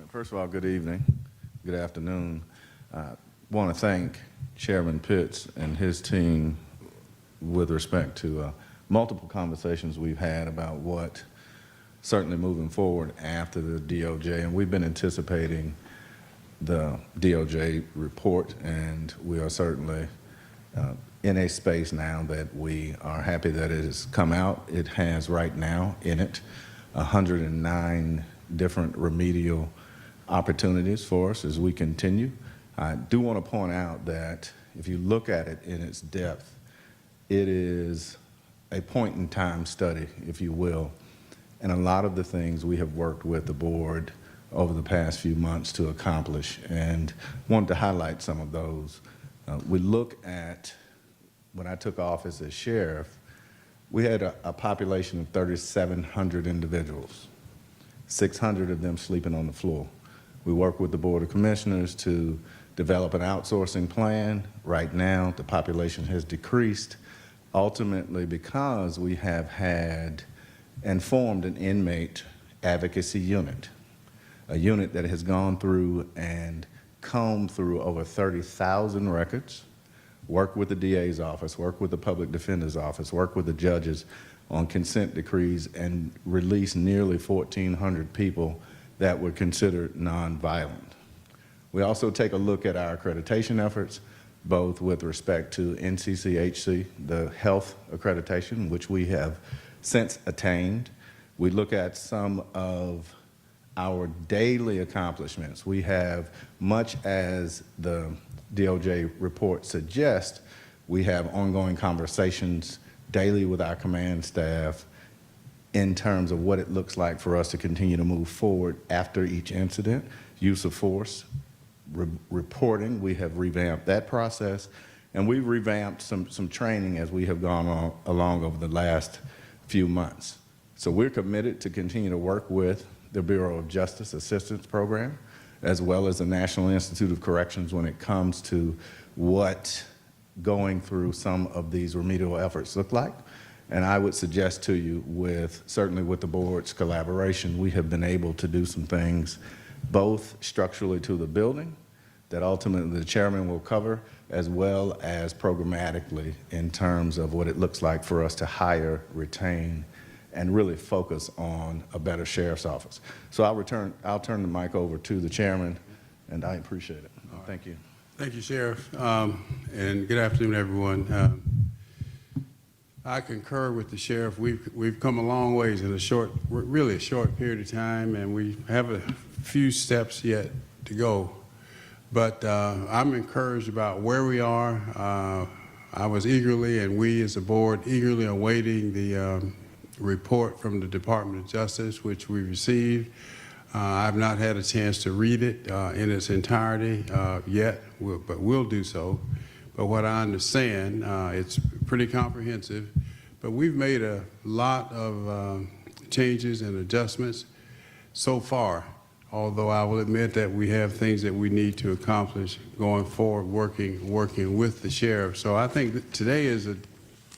First of all, good evening, good afternoon. I want to thank Chairman Pitts and his team with respect to multiple conversations we've had about what certainly moving forward after the DOJ, and we've been anticipating the DOJ report, and we are certainly in a space now that we are happy that it has come out. It has right now in it 109 different remedial opportunities for us as we continue. I do want to point out that if you look at it in its depth, it is a point-in-time study, if you will, and a lot of the things we have worked with the board over the past few months to accomplish, and wanted to highlight some of those. We look at, when I took office as sheriff, we had a population of 3,700 individuals, 600 of them sleeping on the floor. We work with the Board of Commissioners to develop an outsourcing plan. Right now, the population has decreased, ultimately because we have had and formed an inmate advocacy unit, a unit that has gone through and combed through over 30,000 records, worked with the DA's office, worked with the public defender's office, worked with the judges on consent decrees, and released nearly 1,400 people that were considered nonviolent. We also take a look at our accreditation efforts, both with respect to NCCHC, the health accreditation, which we have since attained. We look at some of our daily accomplishments. We have, much as the DOJ report suggests, we have ongoing conversations daily with our command staff in terms of what it looks like for us to continue to move forward after each incident. Use of force, reporting, we have revamped that process, and we've revamped some training as we have gone along over the last few months. So we're committed to continue to work with the Bureau of Justice Assistance Program, as well as the National Institute of Corrections when it comes to what going through some of these remedial efforts look like. And I would suggest to you, certainly with the board's collaboration, we have been able to do some things both structurally to the building that ultimately the chairman will cover, as well as programmatically in terms of what it looks like for us to hire, retain, and really focus on a better sheriff's office. So I'll turn the mic over to the chairman, and I appreciate it. Thank you. Thank you, Sheriff, and good afternoon, everyone. I concur with the sheriff. We've come a long ways in really a short period of time, and we have a few steps yet to go. But I'm encouraged about where we are. I was eagerly, and we as a board, eagerly awaiting the report from the Department of Justice, which we received. I've not had a chance to read it in its entirety yet, but we'll do so. But what I understand, it's pretty comprehensive, but we've made a lot of changes and adjustments so far, although I will admit that we have things that we need to accomplish going forward, working with the sheriff. So I think that today is a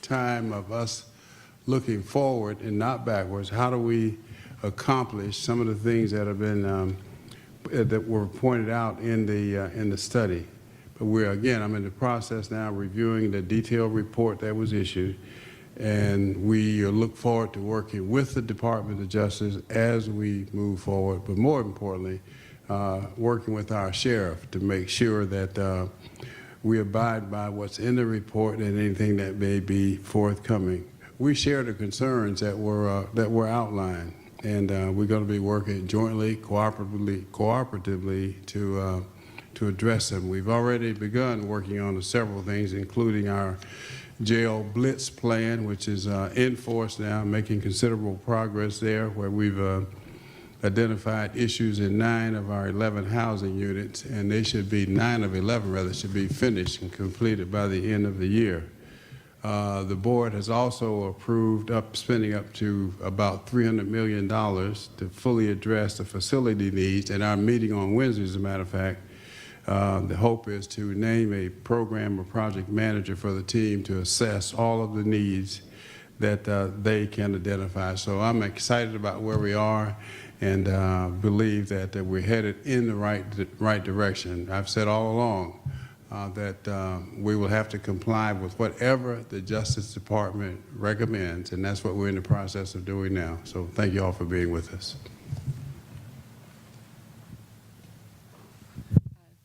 time of us looking forward and not backwards. How do we accomplish some of the things that have been that were pointed out in the study? But I'm in the process now of reviewing the detailed report that was issued, and we look forward to working with the Department of Justice as we move forward, but more importantly, working with our sheriff to make sure that we abide by what's in the report and anything that may be forthcoming. We share the concerns that were outlined, and we're going to be working jointly, cooperatively to address them. We've already begun working on several things, including our jail blitz plan, which is in force now, making considerable progress there, where we've identified issues in 9 of our 11 housing units, and they should be 9 of 11 rather should be finished and completed by the end of the year. The board has also approved spending up to about $300 million to fully address the facility needs. At our meeting on Wednesday, as a matter of fact, the hope is to name a program or project manager for the team to assess all of the needs that they can identify. So I'm excited about where we are, and believe that we're headed in the right direction. I've said all along that we will have to comply with whatever the Justice Department recommends, and that's what we're in the process of doing now. So thank you all for being with us.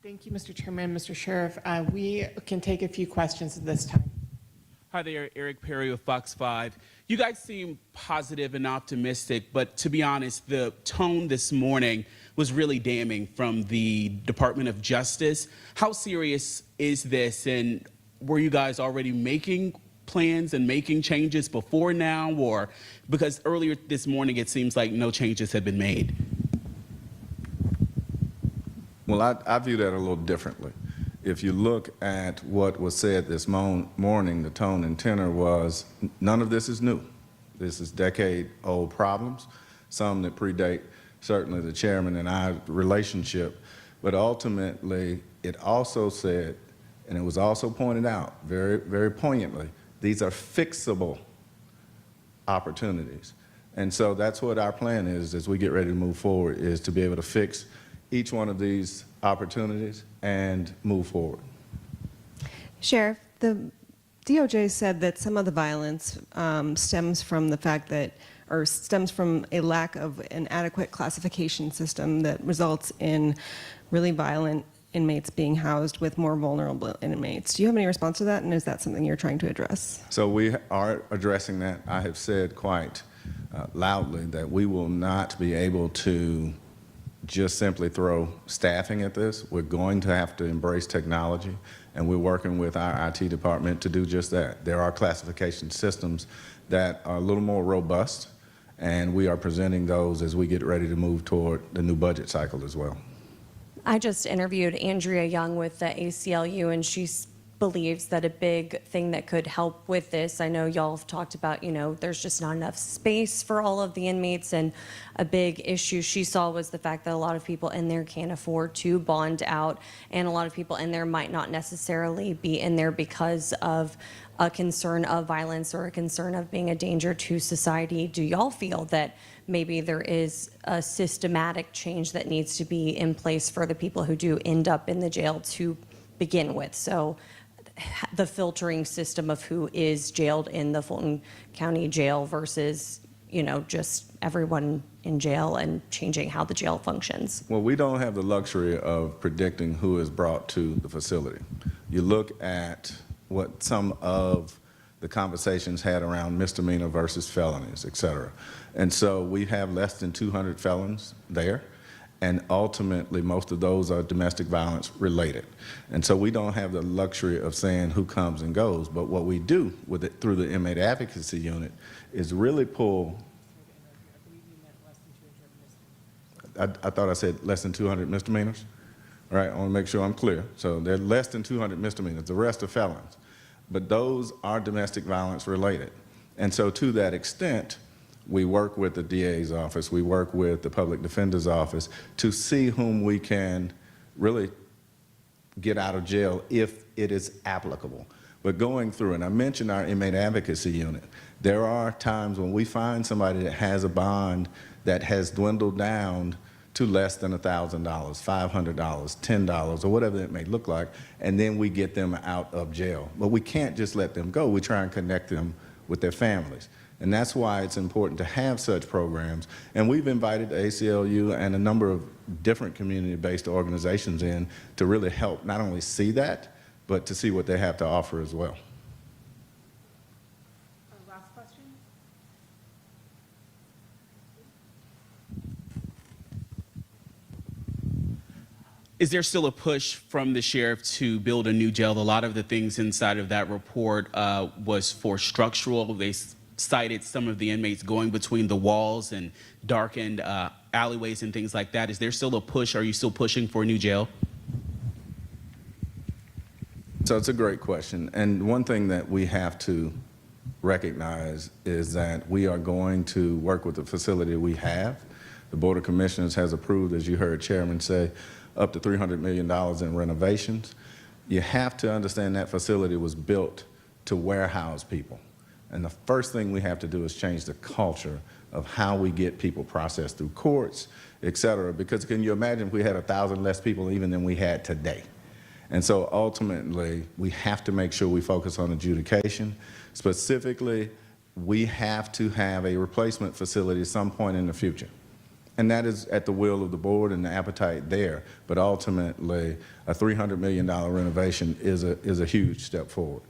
Thank you, Mr. Chairman, Mr. Sheriff. We can take a few questions at this time. Hi there, Eric Perry with Fox 5. You guys seem positive and optimistic, but to be honest, the tone this morning was really damning from the Department of Justice. How serious is this, and were you guys already making plans and making changes before now, or because earlier this morning it seems like no changes had been made? Well, I view that a little differently. If you look at what was said this morning, the tone and tenor was, none of this is new. This is decade-old problems, some that predate certainly the chairman and I relationship, but ultimately it also said, and it was also pointed out very, very poignantly, these are fixable opportunities. And so that's what our plan is as we get ready to move forward, is to be able to fix each one of these opportunities and move forward. Sheriff, the DOJ said that some of the violence stems from the fact that, or stems from a lack of an adequate classification system that results in really violent inmates being housed with more vulnerable inmates. Do you have any response to that, and is that something you're trying to address? So we are addressing that. I have said quite loudly that we will not be able to just simply throw staffing at this. We're going to have to embrace technology, and we're working with our IT department to do just that. There are classification systems that are a little more robust, and we are presenting those as we get ready to move toward the new budget cycle as well. I just interviewed Andrea Young with the ACLU, and she believes that a big thing that could help with this, I know y'all have talked about, there's just not enough space for all of the inmates, and a big issue she saw was the fact that a lot of people in there can't afford to bond out, and a lot of people in there might not necessarily be in there because of a concern of violence or a concern of being a danger to society. Do y'all feel that maybe there is a systematic change that needs to be in place for the people who do end up in the jail to begin with? So the filtering system of who is jailed in the Fulton County Jail versus, just everyone in jail, and changing how the jail functions. Well, we don't have the luxury of predicting who is brought to the facility. You look at what some of the conversations had around misdemeanor versus felonies, et cetera. And so we have less than 200 felons there. And ultimately, most of those are domestic violence related. And so we don't have the luxury of saying who comes and goes, but what we do with it through the inmate advocacy unit is really pull. I thought I said less than 200 misdemeanors. All right, I want to make sure I'm clear. So they're less than 200 misdemeanors, the rest are felons. But those are domestic violence related. And so to that extent, we work with the DA's office, we work with the public defender's office to see whom we can really get out of jail if it is applicable. But going through, and I mentioned our inmate advocacy unit, there are times when we find somebody that has a bond that has dwindled down to less than $1,000, $500, $10, or whatever it may look like, and then we get them out of jail. But we can't just let them go. We try and connect them with their families. And that's why it's important to have such programs. And we've invited the ACLU and a number of different community-based organizations in to really help not only see that, but to see what they have to offer as well. Last question. Is there still a push from the sheriff to build a new jail? A lot of the things inside of that report was for structural. They cited some of the inmates going between the walls and darkened alleyways and things like that. Is there still a push? Are you still pushing for a new jail? So it's a great question. And one thing that we have to recognize is that we are going to work with the facility we have. The Board of Commissioners has approved, as you heard Chairman say, up to $300 million in renovations. You have to understand that facility was built to warehouse people. And the first thing we have to do is change the culture of how we get people processed through courts, et cetera. Because can you imagine if we had 1,000 less people even than we had today? And so ultimately, we have to make sure we focus on adjudication. Specifically, we have to have a replacement facility at some point in the future. And that is at the will of the board and the appetite there. But ultimately, a $300 million renovation is a huge step forward.